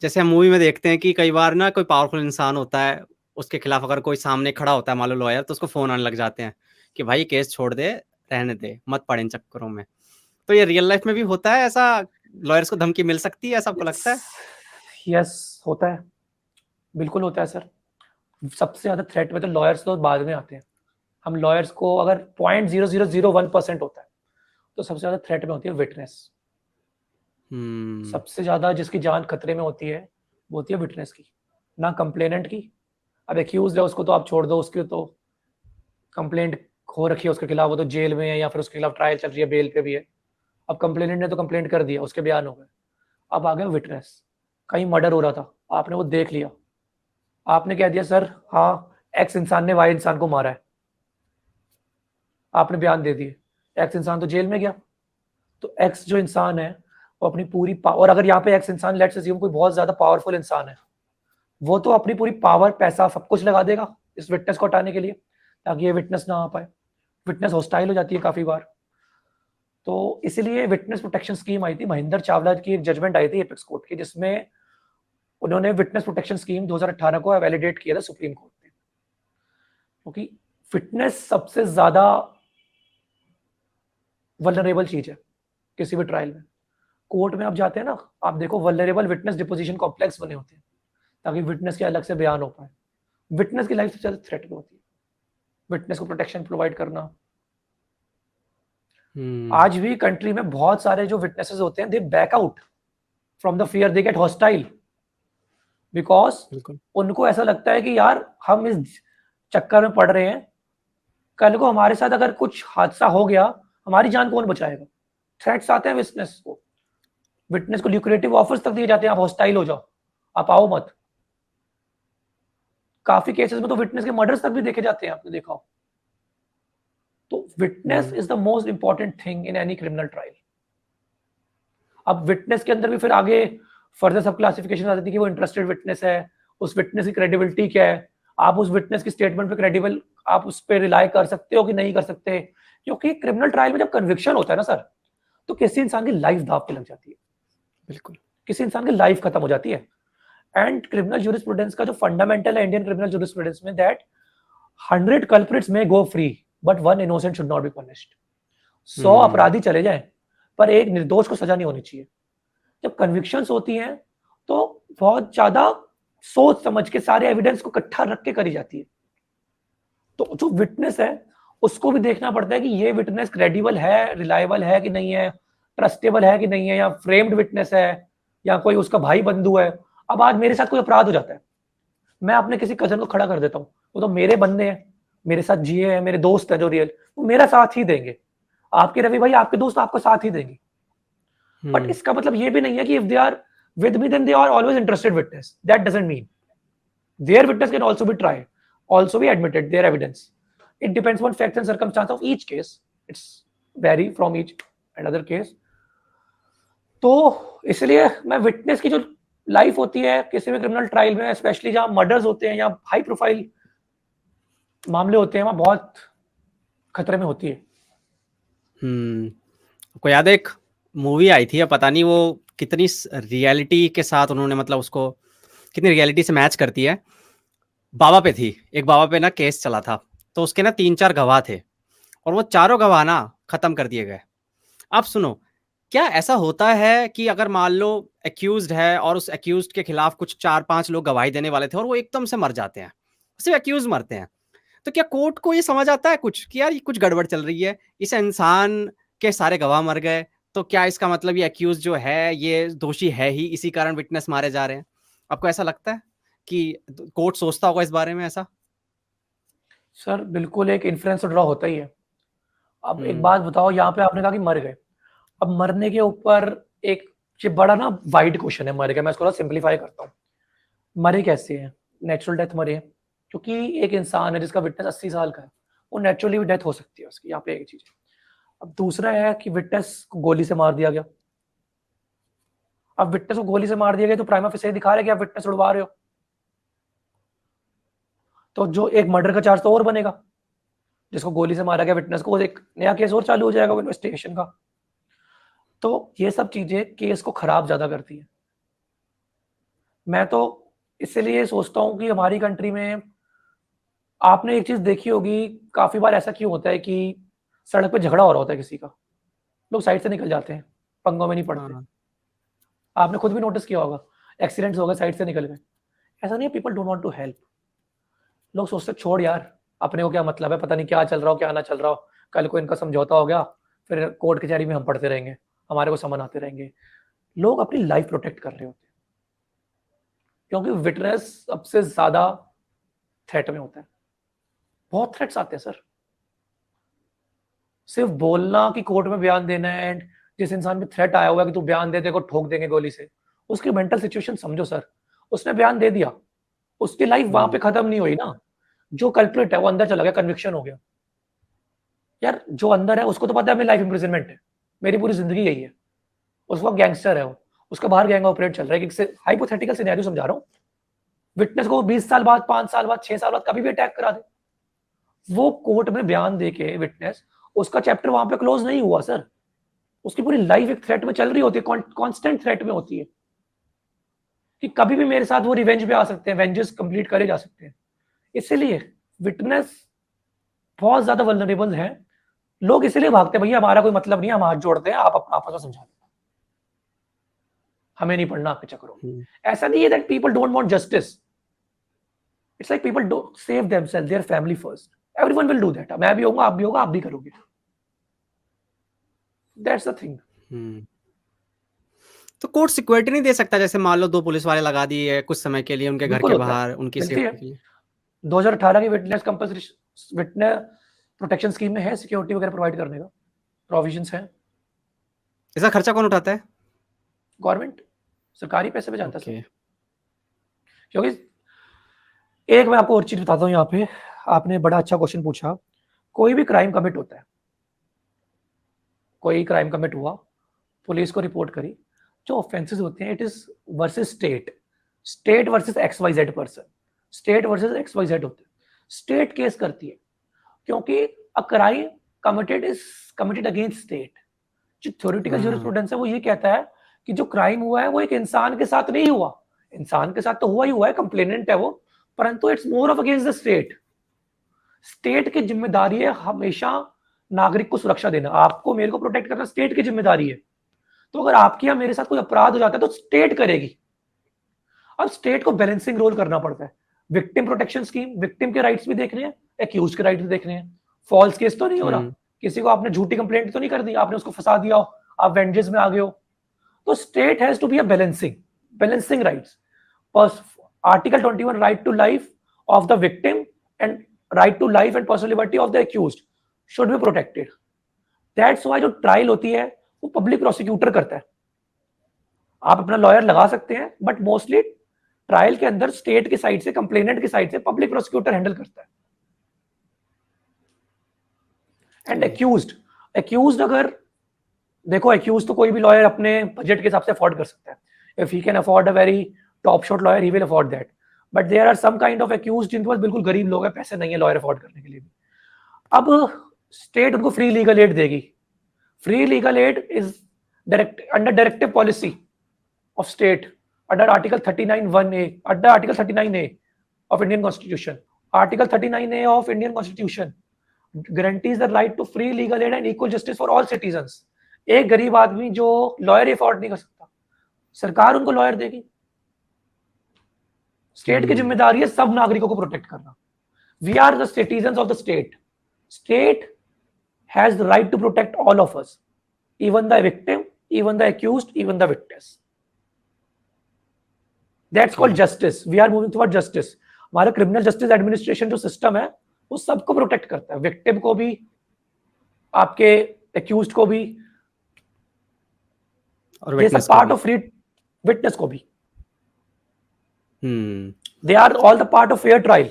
जैसे हम मूवी में देखते हैं कि कई बार ना कोई पावरफुल इंसान होता है, उसके खिलाफ अगर कोई सामने खड़ा होता है मान लो लॉयर, तो उसको फोन आने लग जाते हैं कि भाई केस छोड़ दे, रहने दे, मत पड़ इन चक्करों में। तो ये रियल लाइफ में भी होता है ऐसा? लॉयर्स को धमकी मिल सकती है, ऐसा आपको यस, लगता है? यस होता है, बिल्कुल होता है सर। सबसे ज्यादा थ्रेट में तो लॉयर्स तो बाद में आते हैं। हम लॉयर्स को अगर 0.0001% होता है, तो सबसे ज्यादा थ्रेट में होती है विटनेस। हम्म। सबसे ज्यादा जिसकी जान खतरे में होती है, वो होती है विटनेस की, ना कंप्लेनेंट की। अब एक्यूज है, उसको तो आप छोड़ दो, उसकी तो कंप्लेंट हो रखी है उसके खिलाफ, वो तो जेल में है या फिर उसके खिलाफ ट्रायल चल रही है, बेल पे भी है। अब कंप्लेनेंट ने तो कंप्लेंट कर दिया, उसके बयान हो गए। अब आ गया विटनेस, कहीं मर्डर हो रहा था, आपने वो देख लिया, आपने कह दिया सर हाँ एक्स इंसान ने वाई इंसान को मारा है, आपने बयान दे दिए, एक्स इंसान तो जेल में गया। तो एक्स जो इंसान है, वो अपनी पूरी पावर, अगर यहाँ पे एक्स इंसान लेट्स अज्यूम कोई बहुत ज्यादा पावरफुल इंसान है, वो तो अपनी पूरी पावर पैसा सब कुछ लगा देगा इस विटनेस को हटाने के लिए, ताकि ये विटनेस ना आ पाए। विटनेस हॉस्टाइल हो जाती है काफी बार। तो इसीलिए विटनेस प्रोटेक्शन स्कीम आई थी, महेंद्र चावला की एक जजमेंट आई थी एपेक्स कोर्ट की, जिसमें उन्होंने विटनेस प्रोटेक्शन स्कीम 2018 को वैलिडेट किया था सुप्रीम कोर्ट ने। क्योंकि फिटनेस सबसे ज्यादा वल्नरेबल चीज है किसी भी ट्रायल में। कोर्ट में आप जाते हैं ना, आप देखो वल्नरेबल विटनेस डिपोजिशन कॉम्प्लेक्स बने होते हैं, ताकि विटनेस के अलग से बयान हो पाए। विटनेस की लाइफ सबसे ज्यादा थ्रेट में होती है, विटनेस को प्रोटेक्शन प्रोवाइड करना। हम्म। आज भी कंट्री में बहुत सारे जो विटनेसेस होते हैं, they back out from the fear, they get hostile, because बिल्कुल। उनको ऐसा लगता है कि यार हम इस चक्कर में पड़ रहे हैं, कल को हमारे साथ अगर कुछ हादसा हो गया, हमारी जान कौन बचाएगा। थ्रेट्स आते हैं विटनेस को, विटनेस को ल्यूक्रेटिव ऑफर्स तक दिए जाते हैं, आप हॉस्टाइल हो जाओ, आप आओ मत। काफी केसेस में तो विटनेस के मर्डर्स तक भी देखे जाते हैं, आपने देखा हो। तो witness hmm. Is the most important thing in any criminal trial. अब विटनेस के अंदर भी फिर आगे फर्दर सब क्लासिफिकेशन आ जाती है कि वो इंटरेस्टेड विटनेस है, उस विटनेस की क्रेडिबिलिटी क्या है, आप उस विटनेस की स्टेटमेंट पे क्रेडिबल, आप उस पर रिलाई कर सकते हो कि नहीं कर सकते। क्योंकि क्रिमिनल ट्रायल में जब कन्विक्शन होता है ना सर, तो किसी इंसान की लाइफ दाव पे लग जाती है, बिल्कुल। किसी इंसान की लाइफ खत्म हो जाती है। एंड क्रिमिनल जूरिस्प्रूडेंस का जो फंडामेंटल है इंडियन क्रिमिनल जूरिस्प्रूडेंस में, दैट 100 कल्प्रिट्स में गो free, but one innocent should not be punished. 100 हम्म। अपराधी चले जाएं, पर एक निर्दोष को सजा नहीं होनी चाहिए। जब कन्विक्शंस होती हैं, तो बहुत ज्यादा सोच समझ के सारे एविडेंस को इकट्ठा रख के करी जाती है। तो जो विटनेस है, उसको भी देखना पड़ता है कि ये विटनेस क्रेडिबल है, रिलायबल है कि नहीं है, ट्रस्टेबल है कि नहीं है, या फ्रेम्ड विटनेस है, या कोई उसका भाई बंधु है। अब आज मेरे साथ कोई अपराध हो जाता है, मैं अपने किसी कजन को खड़ा कर देता हूँ, वो तो मेरे बंदे हैं, मेरे साथ जिए हैं, मेरे दोस्त हैं जो रियल, वो मेरा साथ ही देंगे। आपके रवि भाई, आपके दोस्त आपका साथ ही देंगे। But hmm. इसका मतलब ये भी नहीं है कि if they are with me then they are always interested witness. That doesn't mean their witness can also be tried, also be admitted, their evidence. It depends on facts and circumstance of each case. It's vary from each another case. तो इसलिए मैं witness की जो life होती है किसी भी criminal trial में, स्पेशली जहां मर्डर्स होते हैं या हाई प्रोफाइल मामले होते हैं, वहां बहुत खतरे में होती है। हम्म। आपको याद है एक मूवी आई थी, अब पता नहीं वो कितनी रियलिटी के साथ उन्होंने मतलब उसको कितनी रियलिटी से मैच करती है। बाबा पे थी, एक बाबा पे ना केस चला था, तो उसके ना 3-4 गवाह थे, और वो चारों गवाह ना खत्म कर दिए गए। अब सुनो, क्या ऐसा होता है कि अगर मान लो एक्यूज्ड है और उस एक्यूज्ड के खिलाफ कुछ 4-5 लोग गवाही देने वाले थे और वो एकदम से मर जाते हैं, सिर्फ एक्यूज मरते हैं, तो क्या कोर्ट को ये समझ आता है कुछ कि यार ये कुछ गड़बड़ चल रही है, इस इंसान के सारे गवाह मर गए, तो क्या इसका मतलब ये एक्यूज जो है ये दोषी है ही, इसी कारण विटनेस मारे जा रहे हैं? आपको ऐसा लगता है कि कोर्ट सोचता होगा इस बारे में ऐसा? सर बिल्कुल एक इन्फ्लुएंस ड्रॉ होता ही है। अब एक हम्म। बात बताओ, यहाँ पे आपने कहा कि मर गए, अब मरने के ऊपर एक ये बड़ा ना वाइड क्वेश्चन है मर गए, मैं इसको थोड़ा सिंप्लीफाई करता हूँ। मरे कैसे हैं? नेचुरल डेथ मरे हैं, क्योंकि एक इंसान है जिसका विटनेस 80 साल का है, वो नेचुरली भी डेथ हो सकती है उसकी, यहाँ पे एक चीज है। अब दूसरा है कि विटनेस को गोली से मार दिया गया। अब विटनेस को गोली से मार दिया गया, तो प्राइमा फेसिस दिखा रहे कि आप विटनेस उड़वा रहे हो, तो जो एक मर्डर का चार्ज तो और बनेगा। जिसको गोली से मारा गया विटनेस को, एक नया केस और चालू हो जाएगा इन्वेस्टिगेशन का। तो ये सब चीजें केस को खराब ज्यादा करती है। मैं तो इसलिए सोचता हूँ कि हमारी कंट्री में आपने एक चीज देखी होगी, काफी बार ऐसा क्यों होता है कि सड़क पे झगड़ा हो रहा होता है किसी का, लोग साइड से निकल जाते हैं, पंगों में नहीं पड़ते। हाँ आपने खुद भी नोटिस किया होगा, एक्सीडेंट्स हो गए, साइड से निकल गए। ऐसा नहीं है people don't want to help, लोग सोचते छोड़ यार, अपने को क्या मतलब है, पता नहीं क्या चल रहा हो क्या ना चल रहा हो, कल को इनका समझौता हो गया, फिर कोर्ट कचहरी में हम पढ़ते रहेंगे, हमारे को समन आते रहेंगे। लोग अपनी लाइफ प्रोटेक्ट कर रहे होते हैं, क्योंकि विटनेस सबसे ज्यादा थ्रेट में होता है। बहुत थ्रेट्स आते हैं सर, सिर्फ बोलना कि कोर्ट में बयान देना है, एंड जिस इंसान पे थ्रेट आया हुआ है कि तू बयान दे, को ठोक देंगे गोली से, उसकी मेंटल सिचुएशन समझो सर। उसने बयान दे दिया, उसकी लाइफ वहां पे खत्म नहीं हुई ना, जो कल्प्रिट है वो अंदर चला गया, कन्विक्शन हो गया। यार जो अंदर है उसको तो पता है मेरी लाइफ इंप्रिजनमेंट है, मेरी पूरी जिंदगी यही है, उस वक्त गैंगस्टर है वो, उसका बाहर गैंग ऑपरेट चल रहा है, हाइपोथेटिकल सिनेरियो समझा रहा हूँ। विटनेस को 20 साल बाद, 5 साल बाद, 6 साल बाद कभी भी अटैक करा दे, वो कोर्ट में बयान देके विटनेस, उसका चैप्टर वहां पे क्लोज नहीं हुआ सर, उसकी पूरी लाइफ एक थ्रेट में चल रही होती है, कांस्टेंट थ्रेट में होती है कि कभी भी मेरे साथ वो रिवेंज पे आ सकते हैं, वेंजेस कंप्लीट करे जा सकते हैं। इसीलिए विटनेस बहुत ज्यादा वल्नरेबल है, लोग इसीलिए भागते हैं, भैया हमारा कोई मतलब नहीं है, हम हाथ जोड़ते हैं, आप अपना आपस में समझा देना, हमें नहीं पढ़ना आपके चक्करों में। ऐसा नहीं है that people don't want justice, it's like people don't save themselves, their family first, everyone will do that, मैं भी होऊंगा, आप भी होगा, आप भी करोगे, दैट्स द थिंग। तो कोर्ट सिक्योरिटी नहीं दे सकता, जैसे मान लो 2 पुलिस वाले लगा दिए कुछ समय के लिए उनके घर बिल्कुल के होता है, बाहर उनकी मिलती है। सेफ्टी के लिए? 2018 की witness compulsory witness protection scheme में है सिक्योरिटी वगैरह प्रोवाइड करने का प्रोविजंस है। इसका खर्चा कौन उठाता है? गवर्नमेंट, सरकारी पैसे पे जाता है ओके। सर। क्योंकि एक मैं आपको और चीज बताता हूँ यहाँ पे, आपने बड़ा अच्छा क्वेश्चन पूछा। कोई भी क्राइम कमिट होता है, कोई क्राइम कमिट हुआ, पुलिस को रिपोर्ट करी, जो ऑफेंसेस होते हैं it is versus state, state versus X Y Z person, state versus X Y Z होते हैं, स्टेट केस करती है, क्योंकि a crime committed is committed against state. जो थ्योरेटिकल ज्यूरिस्प्रूडेंस है वो ये कहता है कि जो क्राइम हुआ है वो एक इंसान के साथ नहीं हुआ, इंसान के साथ तो हुआ ही हुआ है, कंप्लेनेंट है वो, परंतु it's more of against the state. State की जिम्मेदारी है हमेशा नागरिक को सुरक्षा देना, आपको मेरे को प्रोटेक्ट करना स्टेट की जिम्मेदारी है। तो अगर आपके यहाँ मेरे साथ कोई अपराध हो जाता है तो स्टेट करेगी। अब स्टेट को बैलेंसिंग रोल करना पड़ता है, विक्टिम प्रोटेक्शन स्कीम, विक्टिम के राइट्स भी देखने हैं, एक्यूज के राइट्स भी देखने हैं, फॉल्स केस तो नहीं हो रहा, किसी को आपने झूठी कंप्लेंट तो नहीं कर दी, आपने उसको फंसा दिया हो, आप वेंजेस में आ गए हो। तो state has to be a balancing rights. Article 21 right to life of the victim and right to life and personal liberty of the accused should be protected. That's why जो ट्रायल होती है वो public prosecutor करता है, आप अपना lawyer लगा सकते हैं, बट मोस्टली ट्रायल के अंदर स्टेट की साइड से, कंप्लेनेंट की साइड से पब्लिक प्रोसिक्यूटर हैंडल करता है। एंड एक्यूज्ड अगर देखो, एक्यूज तो कोई भी लॉयर अपने बजट के हिसाब से अफोर्ड कर सकता है, if he can afford a very top shot lawyer he will afford that, but there are some kind of accused जिनके पास बिल्कुल गरीब लोग हैं, पैसे नहीं है लॉयर अफोर्ड करने के लिए भी। अब स्टेट उनको फ्री लीगल एड देगी, free legal aid is under directive policy of state under article 39(1)(a), under article 39(a) of Indian Constitution. Article 39(a) of Indian Constitution guarantees the right to free legal aid and equal justice for all citizens. एक गरीब आदमी जो lawyer afford नहीं कर सकता, सरकार उनको lawyer देगी। स्टेट की जिम्मेदारी है सब नागरिकों को प्रोटेक्ट करना। We are the citizens of the state, state has the right to protect all of us, even the victim, even the accused, even the witness. That's called justice. We are moving toward justice. हमारा criminal justice administration जो system है वो सबको protect करता है, victim को भी, आपके एक्यूज्ड को भी, और ये सब पार्ट ऑफ फ्री विटनेस को भी। They are all the part of fair trial.